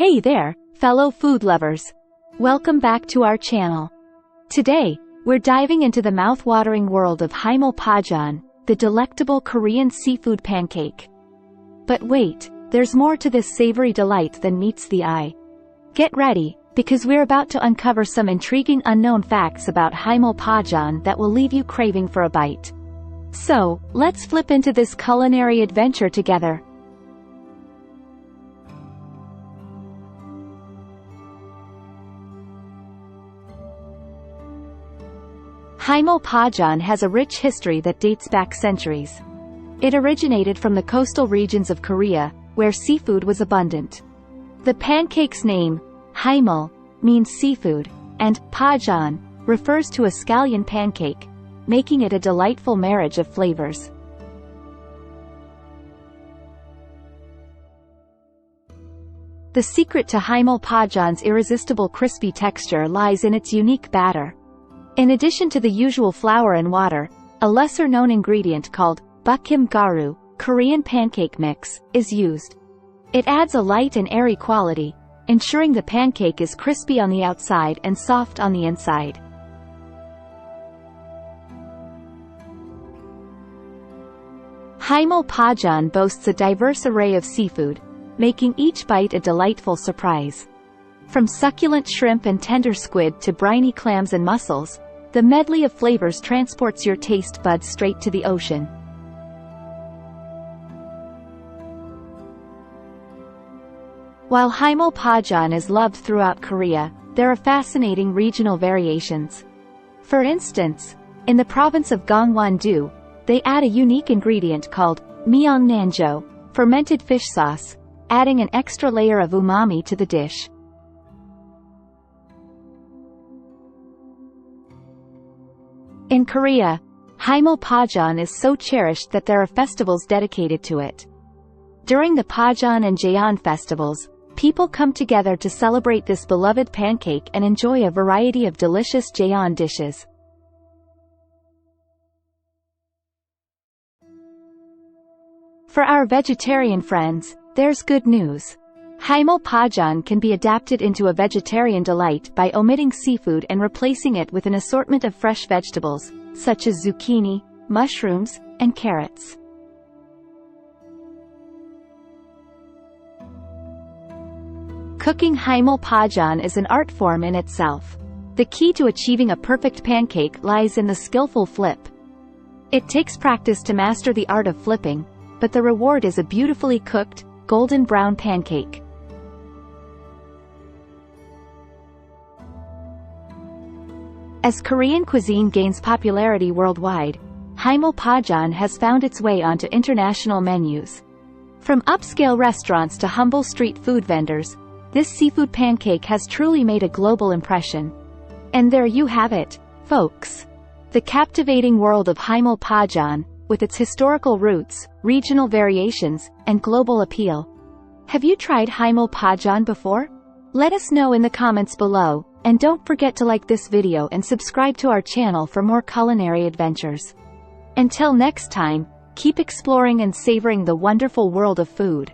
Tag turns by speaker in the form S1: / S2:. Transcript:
S1: Hey there, fellow food lovers. Welcome back to our channel. Today, we're diving into the mouth-watering world of Haemul Pajeon, the delectable Korean seafood pancake. But wait, there's more to this savory delight than meets the eye. Get ready, because we're about to uncover some intriguing unknown facts about Haemul Pajeon that will leave you craving for a bite. So, let's flip into this culinary adventure together. Haemul Pajeon has a rich history that dates back centuries. It originated from the coastal regions of Korea, where seafood was abundant. The pancake's name, Haemul, means seafood, and Pajeon refers to a scallion pancake, making it a delightful marriage of flavors. The secret to Haemul Pajeon's irresistible crispy texture lies in its unique batter. In addition to the usual flour and water, a lesser-known ingredient called bakim garu, Korean pancake mix, is used. It adds a light and airy quality, ensuring the pancake is crispy on the outside and soft on the inside. Haemul Pajeon boasts a diverse array of seafood, making each bite a delightful surprise. From succulent shrimp and tender squid to briny clams and mussels, the medley of flavors transports your taste buds straight to the ocean. While Haemul Pajeon is loved throughout Korea, there are fascinating regional variations. For instance, in the province of Gangwon-do, they add a unique ingredient called myeongnanjo, fermented fish sauce, adding an extra layer of umami to the dish. In Korea, Haemul Pajeon is so cherished that there are festivals dedicated to it. During the Pajeon and Jeon festivals, people come together to celebrate this beloved pancake and enjoy a variety of delicious Jeon dishes. For our vegetarian friends, there's good news. Haemul Pajeon can be adapted into a vegetarian delight by omitting seafood and replacing it with an assortment of fresh vegetables, such as zucchini, mushrooms, and carrots. Cooking Haemul Pajeon is an art form in itself. The key to achieving a perfect pancake lies in the skillful flip. It takes practice to master the art of flipping, but the reward is a beautifully cooked, golden brown pancake. As Korean cuisine gains popularity worldwide, Haemul Pajeon has found its way onto international menus. From upscale restaurants to humble street food vendors, this seafood pancake has truly made a global impression. And there you have it, folks. The captivating world of Haemul Pajeon, with its historical roots, regional variations, and global appeal. Have you tried Haemul Pajeon before? Let us know in the comments below, and don't forget to like this video and subscribe to our channel for more culinary adventures. Until next time, keep exploring and savoring the wonderful world of food.